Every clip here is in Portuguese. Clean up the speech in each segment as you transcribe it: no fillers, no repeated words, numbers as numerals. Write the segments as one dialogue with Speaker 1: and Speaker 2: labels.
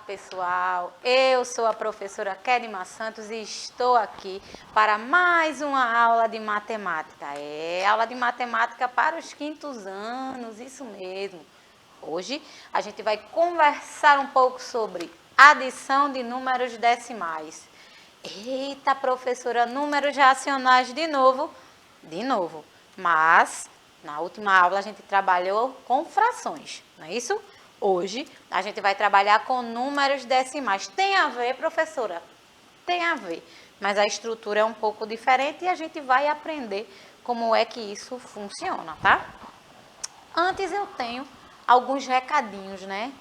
Speaker 1: pessoal, eu sou a professora Kedma Santos e estou aqui para mais uma aula de matemática. Aula de matemática para os quintos anos, isso mesmo. Hoje a gente vai conversar um pouco sobre adição de números decimais. Eita, professora, números racionais de novo? De novo, mas na última aula a gente trabalhou com frações, não é isso? Hoje a gente vai trabalhar com números decimais. Tem a ver, professora? Tem a ver, mas a estrutura é um pouco diferente e a gente vai aprender como é que isso funciona, tá? Antes eu tenho alguns recadinhos, né?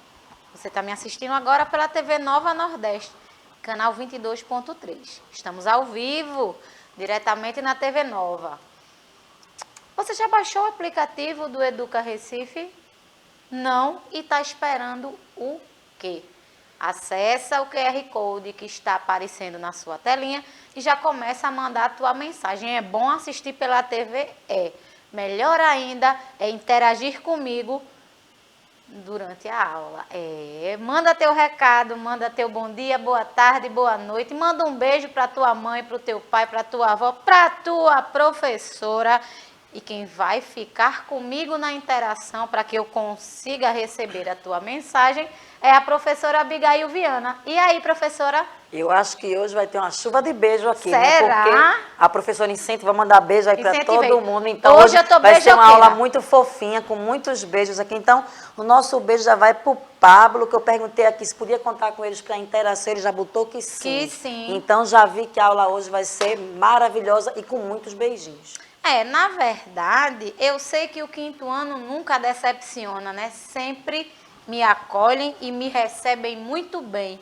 Speaker 1: Você está me assistindo agora pela TV Nova Nordeste, canal 22.3. Estamos ao vivo, diretamente na TV Nova. Você já baixou o aplicativo do Educa Recife? Não, e está esperando o quê? Acessa o QR Code que está aparecendo na sua telinha e já começa a mandar a tua mensagem. É bom assistir pela TV? É. Melhor ainda é interagir comigo durante a aula. Manda teu recado, manda teu bom dia, boa tarde, boa noite. Manda um beijo para tua mãe, para o teu pai, para tua avó, para tua professora. E quem vai ficar comigo na interação para que eu consiga receber a tua mensagem é a professora Abigail Viana. E aí, professora?
Speaker 2: Eu acho que hoje vai ter uma chuva de beijo aqui,
Speaker 1: Será?
Speaker 2: né? Porque a professora incentiva, vai mandar beijo aí para todo mundo. Então
Speaker 1: hoje eu tô
Speaker 2: vai ser uma
Speaker 1: beijoqueira.
Speaker 2: aula muito fofinha, com muitos beijos aqui. Então, o nosso beijo já vai pro Pablo, que eu perguntei aqui se podia contar com eles para interação. Ele já botou que sim.
Speaker 1: Que sim.
Speaker 2: Então, já vi que a aula hoje vai ser maravilhosa e com muitos beijinhos.
Speaker 1: Na verdade, eu sei que o quinto ano nunca decepciona, né? Sempre me acolhem e me recebem muito bem.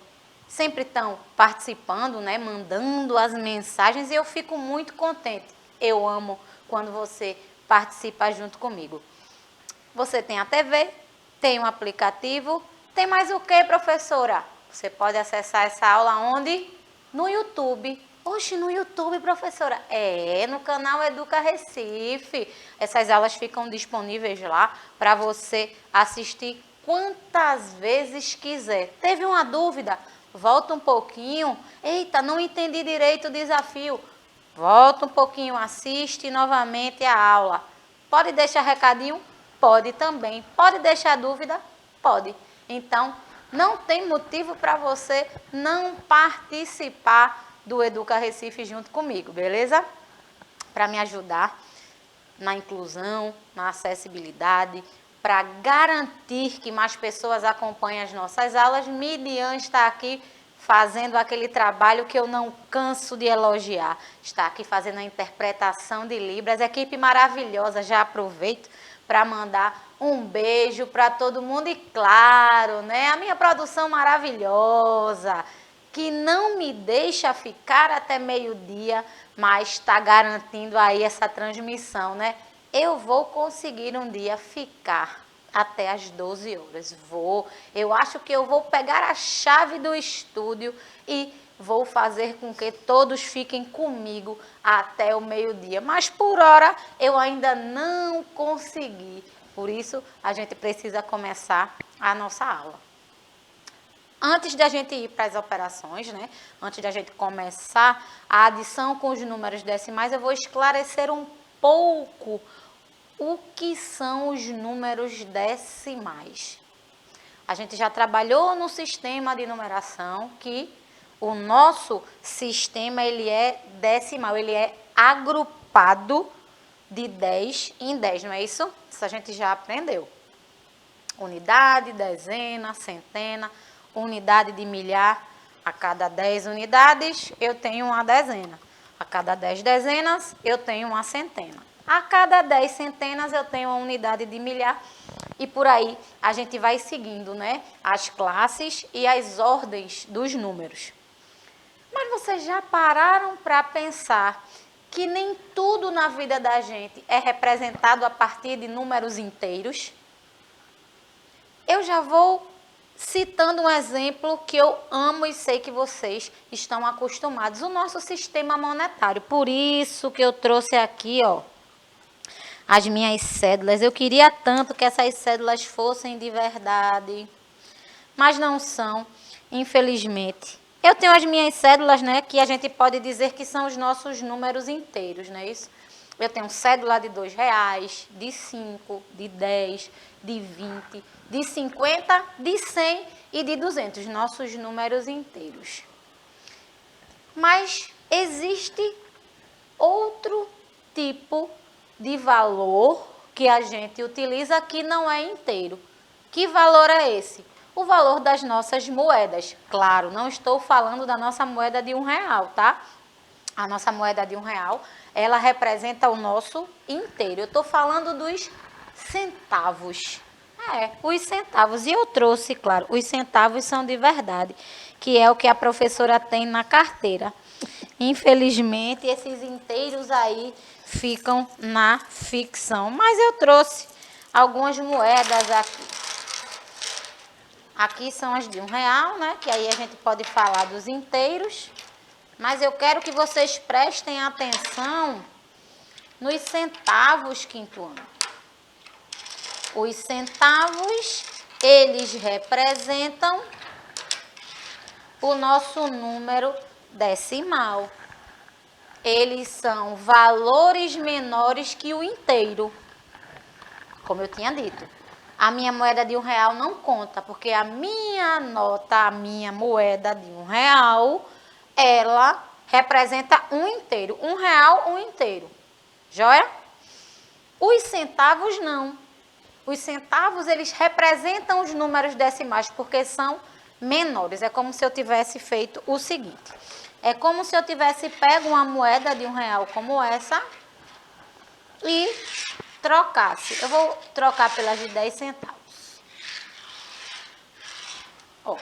Speaker 1: Sempre estão participando, né? Mandando as mensagens e eu fico muito contente. Eu amo quando você participa junto comigo. Você tem a TV, tem um aplicativo, tem mais o que, professora? Você pode acessar essa aula onde? No YouTube. Oxe, no YouTube, professora? No canal Educa Recife. Essas aulas ficam disponíveis lá para você assistir quantas vezes quiser. Teve uma dúvida? Volta um pouquinho. Eita, não entendi direito o desafio. Volta um pouquinho, assiste novamente a aula. Pode deixar recadinho? Pode também. Pode deixar dúvida? Pode. Então, não tem motivo para você não participar do Educa Recife junto comigo, beleza? Para me ajudar na inclusão, na acessibilidade, para garantir que mais pessoas acompanhem as nossas aulas, Midian está aqui fazendo aquele trabalho que eu não canso de elogiar. Está aqui fazendo a interpretação de Libras, equipe maravilhosa. Já aproveito para mandar um beijo para todo mundo e claro, né, a minha produção maravilhosa, que não me deixa ficar até meio-dia, mas está garantindo aí essa transmissão, né? Eu vou conseguir um dia ficar até as 12 horas. Eu acho que eu vou pegar a chave do estúdio e vou fazer com que todos fiquem comigo até o meio-dia. Mas por hora eu ainda não consegui. Por isso a gente precisa começar a nossa aula. Antes de a gente ir para as operações, né? Antes de a gente começar a adição com os números decimais, eu vou esclarecer um pouco o que são os números decimais. A gente já trabalhou no sistema de numeração, que o nosso sistema ele é decimal, ele é agrupado de 10 em 10, não é isso? Isso a gente já aprendeu. Unidade, dezena, centena, unidade de milhar. A cada 10 unidades, eu tenho uma dezena. A cada 10 dezenas, eu tenho uma centena. A cada 10 centenas, eu tenho uma unidade de milhar. E por aí, a gente vai seguindo, né? As classes e as ordens dos números. Mas vocês já pararam para pensar que nem tudo na vida da gente é representado a partir de números inteiros? Eu já vou citando um exemplo que eu amo e sei que vocês estão acostumados. O nosso sistema monetário. Por isso que eu trouxe aqui, ó, as minhas cédulas. Eu queria tanto que essas cédulas fossem de verdade, mas não são. infelizmente. Eu tenho as minhas cédulas, né, que a gente pode dizer que são os nossos números inteiros, não é isso? Eu tenho cédula de R$2, de 5, de 10, de 20, de 50, de 100 e de 200, nossos números inteiros. Mas existe outro tipo de valor que a gente utiliza que não é inteiro. Que valor é esse? O valor das nossas moedas. Claro, não estou falando da nossa moeda de R$1, tá? A nossa moeda de R$1, ela representa o nosso inteiro. Eu estou falando dos centavos. Os centavos. E eu trouxe, claro, os centavos são de verdade, que é o que a professora tem na carteira. Infelizmente, esses inteiros aí ficam na ficção. Mas eu trouxe algumas moedas aqui. Aqui são as de R$1, né? Que aí a gente pode falar dos inteiros. Mas eu quero que vocês prestem atenção nos centavos, quinto ano. Os centavos, eles representam o nosso número decimal. Eles são valores menores que o inteiro. Como eu tinha dito, a minha moeda de R$1 não conta, porque a minha nota, a minha moeda de R$1, ela representa um inteiro. R$1, um inteiro. Joia? Os centavos não. Os centavos, eles representam os números decimais, porque são menores. É como se eu tivesse feito o seguinte. É como se eu tivesse pego uma moeda de R$1 como essa e trocasse. Eu vou trocar pelas de 10 centavos. Ó,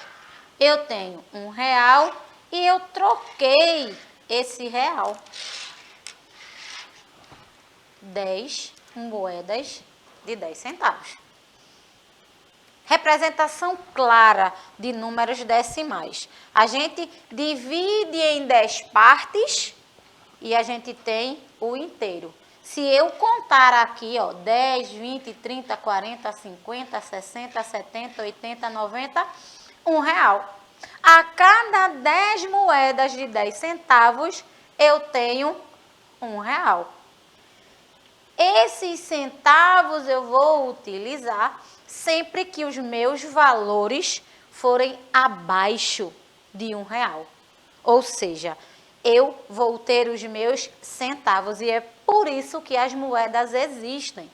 Speaker 1: eu tenho R$1 e eu troquei esse real. 10 moedas de 10 centavos. Representação clara de números decimais. A gente divide em 10 partes e a gente tem o inteiro. Se eu contar aqui, ó, 10, 20, 30, 40, 50, 60, 70, 80, 90, R$1. A cada 10 moedas de 10 centavos, eu tenho R$1. Esses centavos eu vou utilizar sempre que os meus valores forem abaixo de R$1. Ou seja, eu vou ter os meus centavos e é por isso que as moedas existem.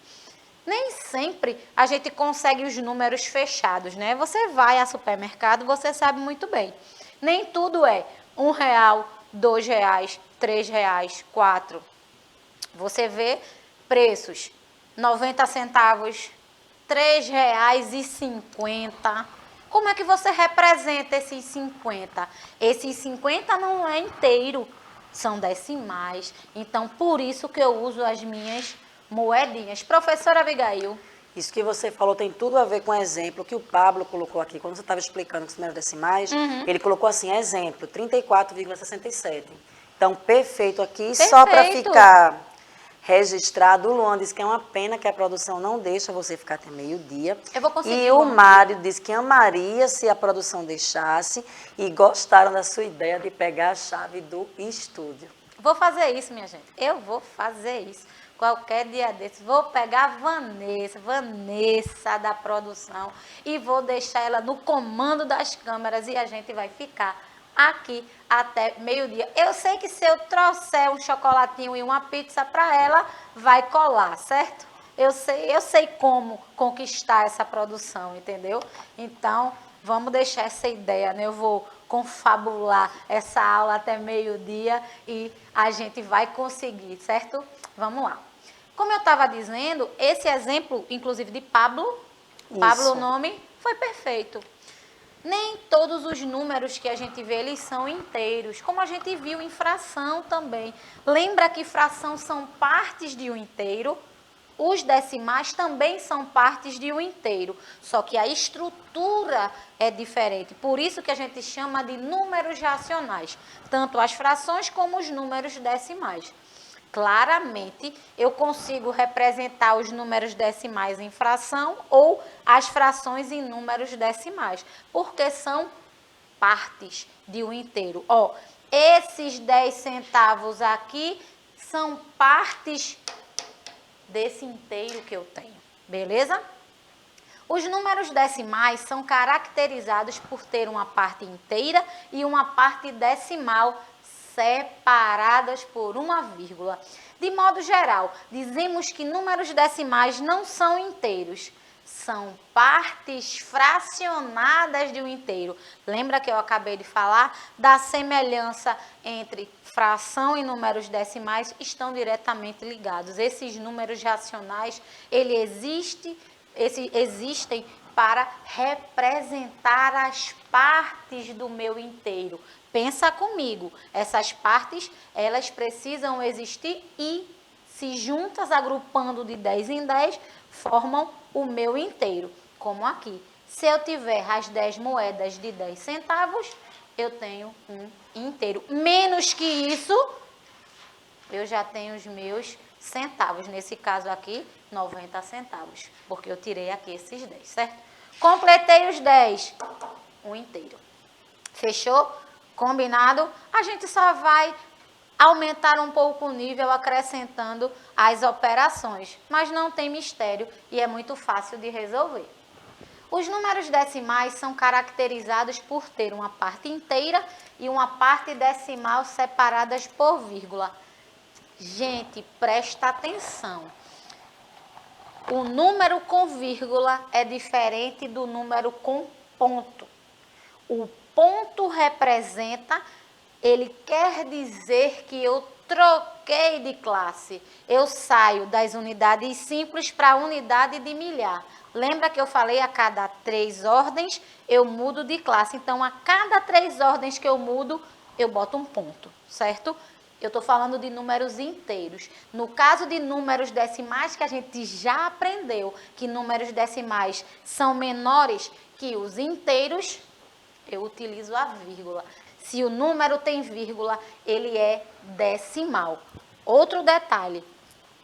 Speaker 1: Nem sempre a gente consegue os números fechados, né? Você vai ao supermercado, você sabe muito bem. Nem tudo é R$1, R$2, R$3, 4. Você vê preços, 90 centavos, R$3,50. Como é que você representa esses 50? Esses 50 não é inteiro, são decimais. Então, por isso que eu uso as minhas moedinhas. Professora Abigail.
Speaker 2: Isso que você falou tem tudo a ver com o exemplo que o Pablo colocou aqui. Quando você estava explicando os números decimais, ele colocou assim, exemplo, 34,67. Então, perfeito aqui. Perfeito. Só para ficar registrado, o Luan disse que é uma pena que a produção não deixa você ficar até meio-dia.
Speaker 1: Eu vou conseguir.
Speaker 2: E o Mário disse que amaria se a produção deixasse e gostaram da sua ideia de pegar a chave do estúdio.
Speaker 1: Vou fazer isso, minha gente. Eu vou fazer isso. Qualquer dia desses, vou pegar a Vanessa da produção e vou deixar ela no comando das câmeras e a gente vai ficar aqui até meio-dia. Eu sei que se eu trouxer um chocolatinho e uma pizza para ela, vai colar, certo? Eu sei como conquistar essa produção, entendeu? Então, vamos deixar essa ideia, né? Eu vou confabular essa aula até meio-dia e a gente vai conseguir, certo? Vamos lá. Como eu estava dizendo, esse exemplo, inclusive de Pablo, o nome, foi perfeito. Nem todos os números que a gente vê, eles são inteiros, como a gente viu em fração também. Lembra que fração são partes de um inteiro? Os decimais também são partes de um inteiro, só que a estrutura é diferente. Por isso que a gente chama de números racionais, tanto as frações como os números decimais. Claramente, eu consigo representar os números decimais em fração ou as frações em números decimais, porque são partes de um inteiro. Ó, esses 10 centavos aqui são partes desse inteiro que eu tenho, beleza? Os números decimais são caracterizados por ter uma parte inteira e uma parte decimal separadas por uma vírgula. De modo geral, dizemos que números decimais não são inteiros, são partes fracionadas de um inteiro. Lembra que eu acabei de falar da semelhança entre fração e números decimais estão diretamente ligados. Esses números racionais, existem para representar as partes do meu inteiro. Pensa comigo, essas partes, elas precisam existir e, se juntas, agrupando de 10 em 10, formam o meu inteiro. Como aqui, se eu tiver as 10 moedas de 10 centavos, eu tenho um inteiro. Menos que isso, eu já tenho os meus centavos. Nesse caso aqui, 90 centavos, porque eu tirei aqui esses 10, certo? Completei os 10, um inteiro. Fechou? Combinado? A gente só vai aumentar um pouco o nível acrescentando as operações, mas não tem mistério e é muito fácil de resolver. Os números decimais são caracterizados por ter uma parte inteira e uma parte decimal separadas por vírgula. Gente, presta atenção. O número com vírgula é diferente do número com ponto. O ponto representa, ele quer dizer que eu troquei de classe. Eu saio das unidades simples para a unidade de milhar. Lembra que eu falei a cada 3 ordens eu mudo de classe. Então, a cada 3 ordens que eu mudo, eu boto um ponto, certo? Eu estou falando de números inteiros. No caso de números decimais, que a gente já aprendeu que números decimais são menores que os inteiros, eu utilizo a vírgula. Se o número tem vírgula, ele é decimal. Outro detalhe,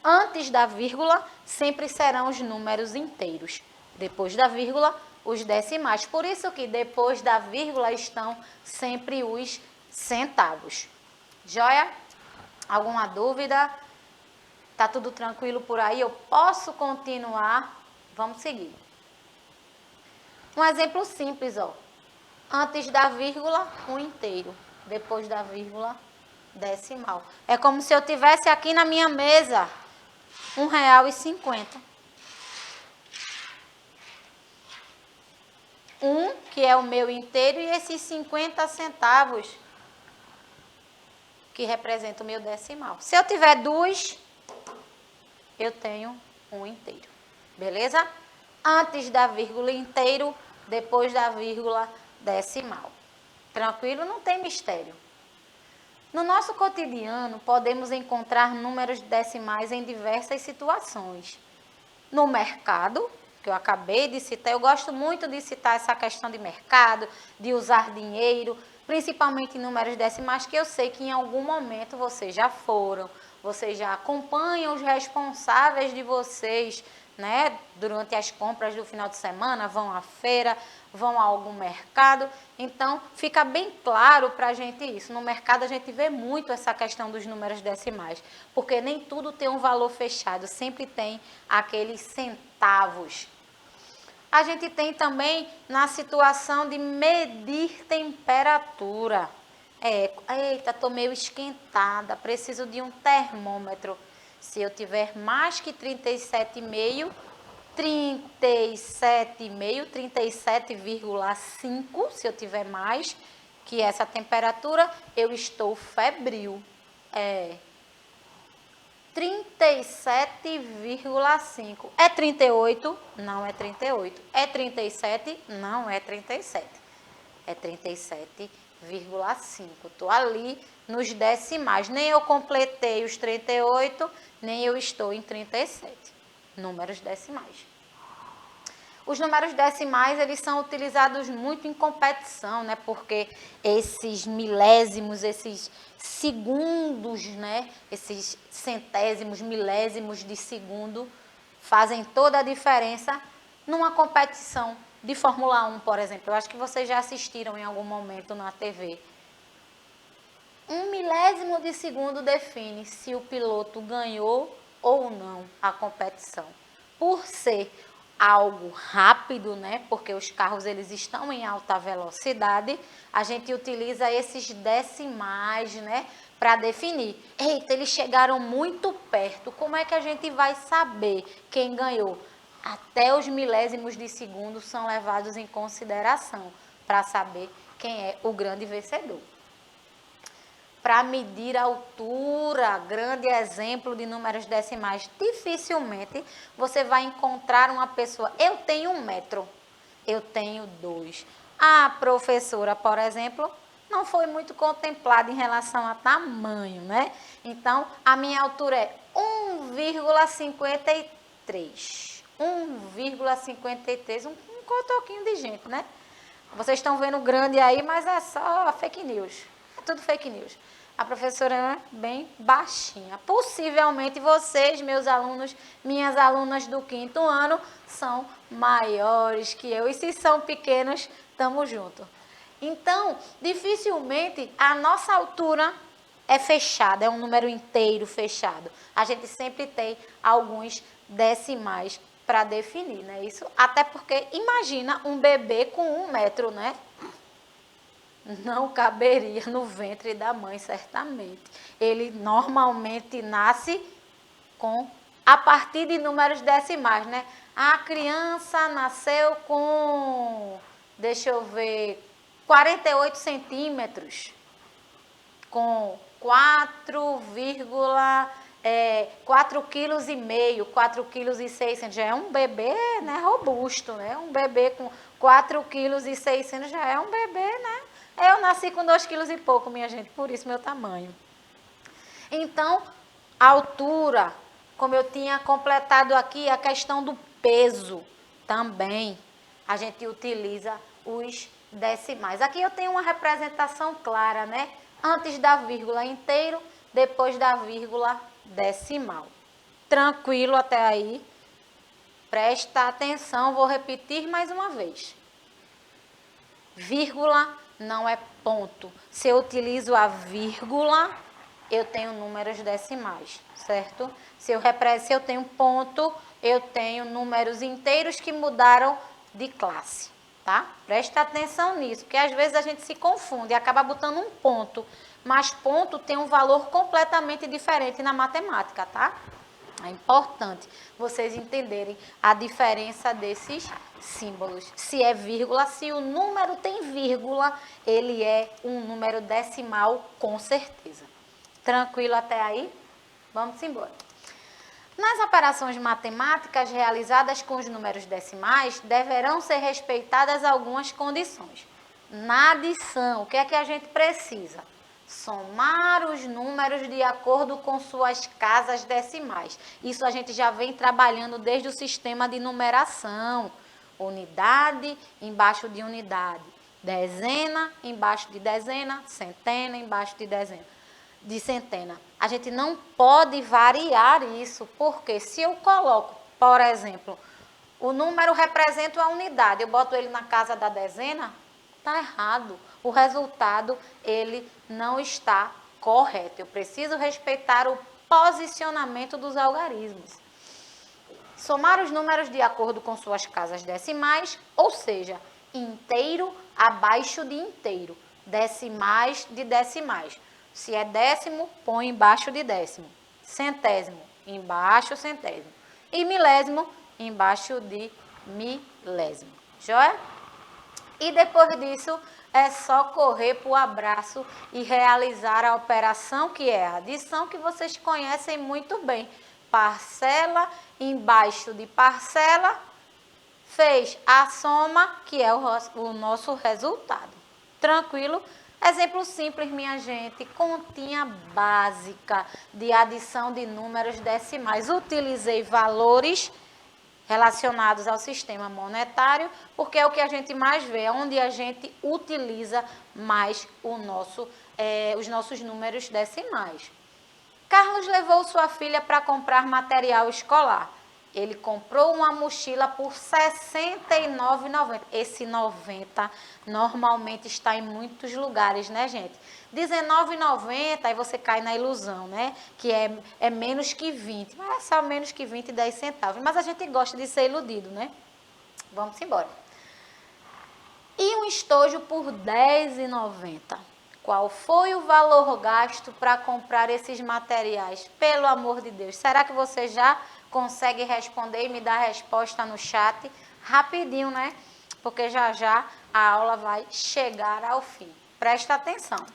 Speaker 1: antes da vírgula, sempre serão os números inteiros. Depois da vírgula, os decimais. Por isso que depois da vírgula estão sempre os centavos. Joia? Alguma dúvida? Tá tudo tranquilo por aí? Eu posso continuar? Vamos seguir. Um exemplo simples, ó. Antes da vírgula, um inteiro. Depois da vírgula, decimal. É como se eu tivesse aqui na minha mesa R$1,50. Que é o meu inteiro, e esses 50 centavos que representa o meu decimal. Se eu tiver 2, eu tenho um inteiro. Beleza? Antes da vírgula inteiro, depois da vírgula decimal. Tranquilo? Não tem mistério. No nosso cotidiano, podemos encontrar números decimais em diversas situações. No mercado, que eu acabei de citar, eu gosto muito de citar essa questão de mercado, de usar dinheiro, principalmente em números decimais, que eu sei que em algum momento vocês já foram, vocês já acompanham os responsáveis de vocês, né, durante as compras do final de semana, vão à feira, vão a algum mercado. Então, fica bem claro para a gente isso. No mercado, a gente vê muito essa questão dos números decimais, porque nem tudo tem um valor fechado, sempre tem aqueles centavos. A gente tem também na situação de medir temperatura. Eita, estou meio esquentada, preciso de um termômetro. Se eu tiver mais que 37,5, 37,5, se eu tiver mais que essa temperatura, eu estou febril. 37,5. É 38? Não é 38. É 37? Não é 37. É 37,5. Estou ali nos decimais. Nem eu completei os 38, nem eu estou em 37. Números decimais. Os números decimais, eles são utilizados muito em competição, né? Porque esses milésimos, esses segundos, né? Esses centésimos, milésimos de segundo fazem toda a diferença numa competição de Fórmula 1, por exemplo. Eu acho que vocês já assistiram em algum momento na TV. 1 milésimo de segundo define se o piloto ganhou ou não a competição. Por ser algo rápido, né? Porque os carros eles estão em alta velocidade, a gente utiliza esses decimais, né? Para definir. Eita, eles chegaram muito perto. Como é que a gente vai saber quem ganhou? Até os milésimos de segundo são levados em consideração para saber quem é o grande vencedor. Para medir a altura, grande exemplo de números decimais, dificilmente você vai encontrar uma pessoa, eu tenho 1 metro, eu tenho 2. A professora, por exemplo, não foi muito contemplada em relação a tamanho, né? Então, a minha altura é 1,53. 1,53, um cotoquinho de gente, né? Vocês estão vendo grande aí, mas é só fake news. É tudo fake news. A professora é bem baixinha. Possivelmente vocês, meus alunos, minhas alunas do 5º ano, são maiores que eu. E se são pequenos, estamos juntos. Então, dificilmente a nossa altura é fechada, é um número inteiro fechado. A gente sempre tem alguns decimais para definir, né? Isso, até porque imagina um bebê com 1 metro, né? Não caberia no ventre da mãe, certamente. Ele normalmente nasce a partir de números decimais, né? A criança nasceu com, deixa eu ver, 48 centímetros, com 4,5 quilos, 4,6 quilos, já é um bebê, né, robusto, né? Um bebê com 4,6 quilos já é um bebê, né? Eu nasci com 2 quilos e pouco, minha gente, por isso meu tamanho. Então, a altura, como eu tinha completado aqui, a questão do peso também, a gente utiliza os decimais. Aqui eu tenho uma representação clara, né? Antes da vírgula inteiro, depois da vírgula decimal. Tranquilo até aí? Presta atenção, vou repetir mais uma vez. Vírgula não é ponto. Se eu utilizo a vírgula, eu tenho números decimais, certo? Se eu tenho ponto, eu tenho números inteiros que mudaram de classe, tá? Presta atenção nisso, porque às vezes a gente se confunde e acaba botando um ponto, mas ponto tem um valor completamente diferente na matemática, tá? É importante vocês entenderem a diferença desses símbolos. Se é vírgula, se o número tem vírgula, ele é um número decimal com certeza. Tranquilo até aí? Vamos embora. Nas operações matemáticas realizadas com os números decimais, deverão ser respeitadas algumas condições. Na adição, o que é que a gente precisa? Somar os números de acordo com suas casas decimais. Isso a gente já vem trabalhando desde o sistema de numeração. Unidade embaixo de unidade. Dezena embaixo de dezena. Centena embaixo de centena. A gente não pode variar isso, porque se eu coloco, por exemplo, o número representa a unidade, eu boto ele na casa da dezena, está errado. O resultado, ele não está correto. Eu preciso respeitar o posicionamento dos algarismos. Somar os números de acordo com suas casas decimais, ou seja, inteiro abaixo de inteiro, decimais de decimais. Se é décimo, põe embaixo de décimo. Centésimo, embaixo centésimo. E milésimo, embaixo de milésimo. Joia? E depois disso, é só correr para o abraço e realizar a operação que é a adição, que vocês conhecem muito bem. Parcela embaixo de parcela, fez a soma, que é o nosso resultado. Tranquilo? Exemplo simples, minha gente, continha básica de adição de números decimais. Utilizei valores relacionados ao sistema monetário, porque é o que a gente mais vê, é onde a gente utiliza mais os nossos números decimais. Carlos levou sua filha para comprar material escolar. Ele comprou uma mochila por R$ 69,90. Esse 90 normalmente está em muitos lugares, né, gente? R$19,90, aí você cai na ilusão, né? Que é menos que 20. Mas é só menos que 20 e 10 centavos. Mas a gente gosta de ser iludido, né? Vamos embora. E um estojo por R$10,90. Qual foi o valor gasto para comprar esses materiais? Pelo amor de Deus. Será que você já consegue responder e me dar a resposta no chat? Rapidinho, né? Porque já já a aula vai chegar ao fim. Presta atenção.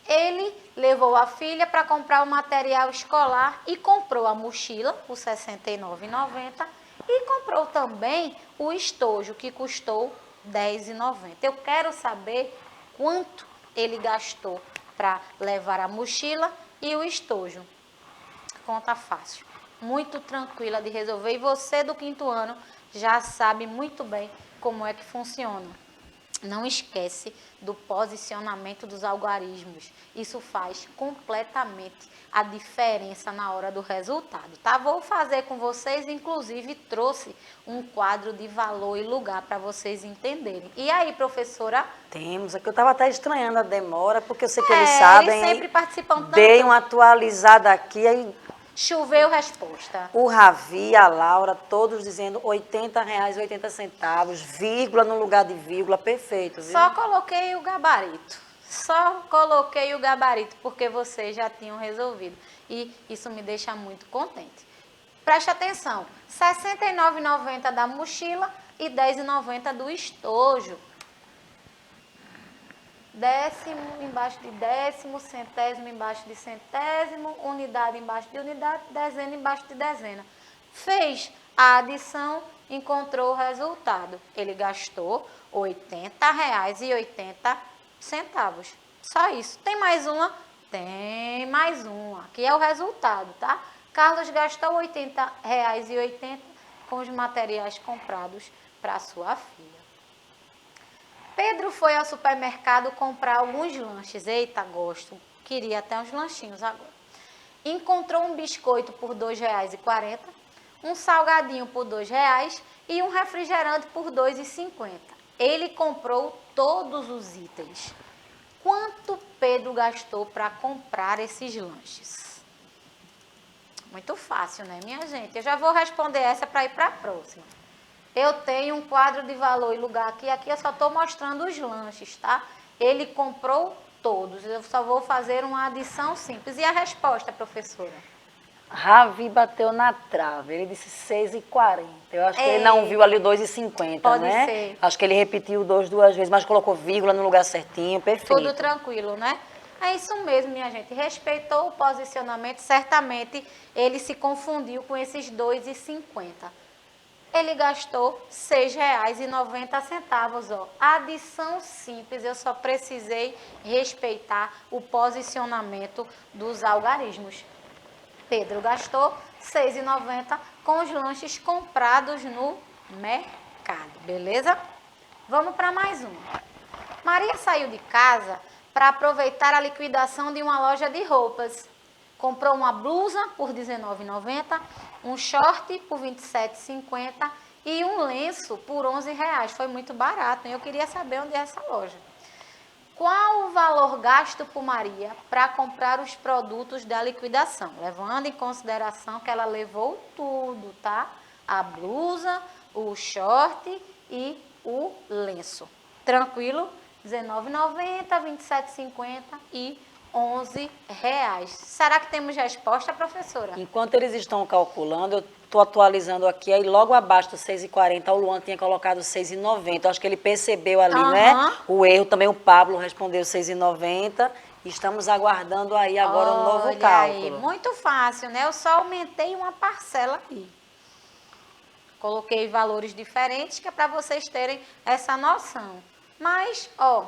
Speaker 1: Ele levou a filha para comprar o material escolar e comprou a mochila por R$ 69,90 e comprou também o estojo, que custou R$ 10,90. Eu quero saber quanto ele gastou para levar a mochila e o estojo. Conta fácil, muito tranquila de resolver. E você do 5º ano já sabe muito bem como é que funciona. Não esquece do posicionamento dos algarismos. Isso faz completamente a diferença na hora do resultado, tá? Vou fazer com vocês, inclusive trouxe um quadro de valor e lugar para vocês entenderem. E aí, professora?
Speaker 2: Temos, aqui eu estava até estranhando a demora, porque eu sei que eles sabem.
Speaker 1: Eles sempre participam tanto.
Speaker 2: Dei uma atualizada aqui, aí
Speaker 1: choveu resposta.
Speaker 2: O Ravi, a Laura, todos dizendo R$ 80,80, vírgula no lugar de vírgula, perfeito, viu?
Speaker 1: Só coloquei o gabarito. Só coloquei o gabarito, porque vocês já tinham resolvido. E isso me deixa muito contente. Preste atenção, R$ 69,90 da mochila e R$ 10,90 do estojo. Décimo embaixo de décimo, centésimo embaixo de centésimo, unidade embaixo de unidade, dezena embaixo de dezena. Fez a adição, encontrou o resultado. Ele gastou R$ 80,80. Só isso. Tem mais uma? Tem mais uma. Aqui é o resultado, tá? Carlos gastou R$ 80,80 com os materiais comprados para sua filha. Pedro foi ao supermercado comprar alguns lanches. Eita, gosto. Queria até uns lanchinhos agora. Encontrou um biscoito por R$ 2,40, um salgadinho por R$ 2,00 e um refrigerante por R$ 2,50. Ele comprou todos os itens. Quanto Pedro gastou para comprar esses lanches? Muito fácil, né, minha gente? Eu já vou responder essa para ir para a próxima. Eu tenho um quadro de valor e lugar aqui eu só estou mostrando os lanches, tá? Ele comprou todos, eu só vou fazer uma adição simples. E a resposta, professora?
Speaker 2: Ravi bateu na trave, ele disse 6,40. Eu acho que ele não viu ali o 2,50,
Speaker 1: pode
Speaker 2: né?
Speaker 1: ser.
Speaker 2: Acho que ele repetiu o 2 duas vezes, mas colocou vírgula no lugar certinho, perfeito.
Speaker 1: Tudo tranquilo, né? É isso mesmo, minha gente. Respeitou o posicionamento, certamente ele se confundiu com esses 2,50. Ele gastou R$ 6,90, ó. Adição simples, eu só precisei respeitar o posicionamento dos algarismos. Pedro gastou R$ 6,90 com os lanches comprados no mercado, beleza? Vamos para mais uma. Maria saiu de casa para aproveitar a liquidação de uma loja de roupas. Comprou uma blusa por R$ 19,90, um short por R$ 27,50 e um lenço por R$ 11,00. Foi muito barato, hein? Eu queria saber onde é essa loja. Qual o valor gasto por Maria para comprar os produtos da liquidação? Levando em consideração que ela levou tudo, tá? A blusa, o short e o lenço. Tranquilo? R$ 19,90, R$ 27,50 e R$11,00. Será que temos resposta, professora?
Speaker 2: Enquanto eles estão calculando, eu estou atualizando aqui, aí logo abaixo do 6,40, o Luan tinha colocado 6,90. Acho que ele percebeu ali, né? O erro, também o Pablo respondeu 6,90. Estamos aguardando aí agora um novo cálculo.
Speaker 1: Aí, muito fácil, né? Eu só aumentei uma parcela aqui. Coloquei valores diferentes, que é para vocês terem essa noção. Mas, ó,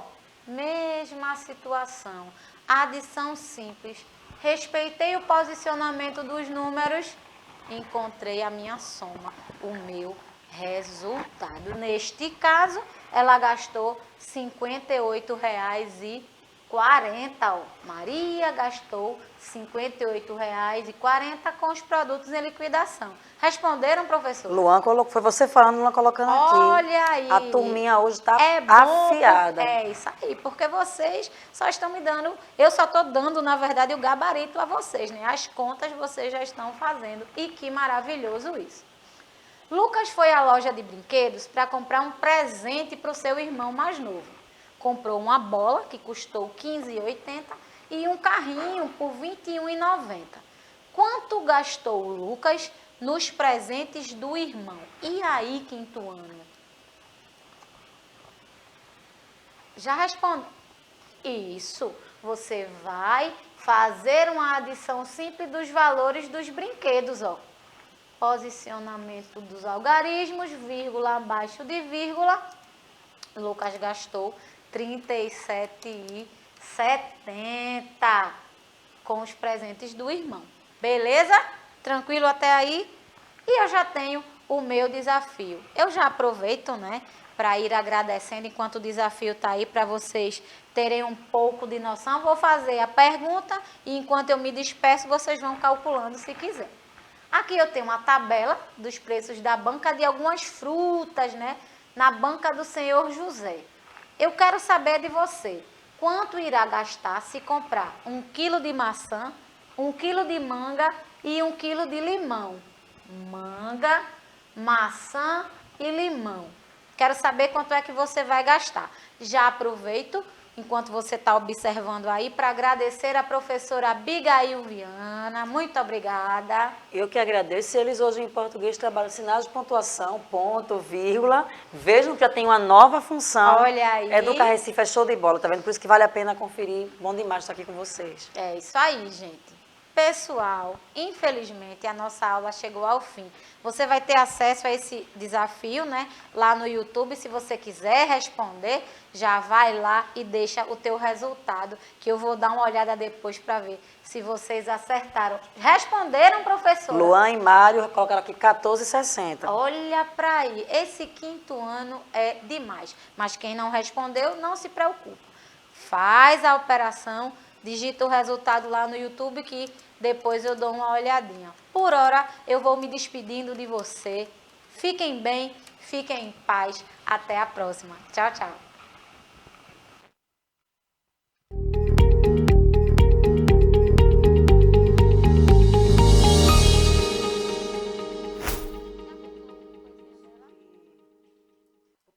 Speaker 1: mesma situação. Adição simples. Respeitei o posicionamento dos números, encontrei a minha soma, o meu resultado. Neste caso, ela gastou R$ 58,80. 40, ó. Maria gastou R$ 58,40 com os produtos em liquidação. Responderam, professor?
Speaker 2: Luan colocou, foi você falando, Luan colocando aqui.
Speaker 1: Olha aí.
Speaker 2: A turminha hoje está
Speaker 1: bom,
Speaker 2: afiada.
Speaker 1: É isso aí, porque vocês só estão me dando, eu só estou dando, na verdade, o gabarito a vocês, né? As contas vocês já estão fazendo. E que maravilhoso isso. Lucas foi à loja de brinquedos para comprar um presente para o seu irmão mais novo. Comprou uma bola, que custou R$ 15,80, e um carrinho por R$ 21,90. Quanto gastou o Lucas nos presentes do irmão? E aí, quinto ano? Já responde. Isso, você vai fazer uma adição simples dos valores dos brinquedos, ó. Posicionamento dos algarismos, vírgula abaixo de vírgula. Lucas gastou R$ 37,70 com os presentes do irmão. Beleza? Tranquilo até aí? E eu já tenho o meu desafio. Eu já aproveito, né, para ir agradecendo enquanto o desafio está aí para vocês terem um pouco de noção. Vou fazer a pergunta e enquanto eu me despeço, vocês vão calculando se quiser. Aqui eu tenho uma tabela dos preços da banca de algumas frutas, né, na banca do senhor José. Eu quero saber de você, quanto irá gastar se comprar 1 quilo de maçã, 1 quilo de manga e 1 quilo de limão? Manga, maçã e limão. Quero saber quanto é que você vai gastar. Já aproveito, enquanto você está observando aí, para agradecer a professora Abigail Viana. Muito obrigada.
Speaker 2: Eu que agradeço. Eles hoje em português trabalham sinais de pontuação, ponto, vírgula. Vejam que já tem uma nova função.
Speaker 1: Olha aí.
Speaker 2: Educa Recife é show de bola, tá vendo? Por isso que vale a pena conferir. Bom demais estar aqui com vocês.
Speaker 1: É isso aí, gente. Pessoal, infelizmente a nossa aula chegou ao fim. Você vai ter acesso a esse desafio, né, lá no YouTube. Se você quiser responder, já vai lá e deixa o teu resultado, que eu vou dar uma olhada depois para ver se vocês acertaram. Responderam, professora?
Speaker 2: Luan e Mário colocaram aqui 14,60.
Speaker 1: Olha para aí, esse quinto ano é demais. Mas quem não respondeu, não se preocupa. Faz a operação, digita o resultado lá no YouTube que depois eu dou uma olhadinha. Por hora, eu vou me despedindo de você. Fiquem bem, fiquem em paz. Até a próxima. Tchau, tchau.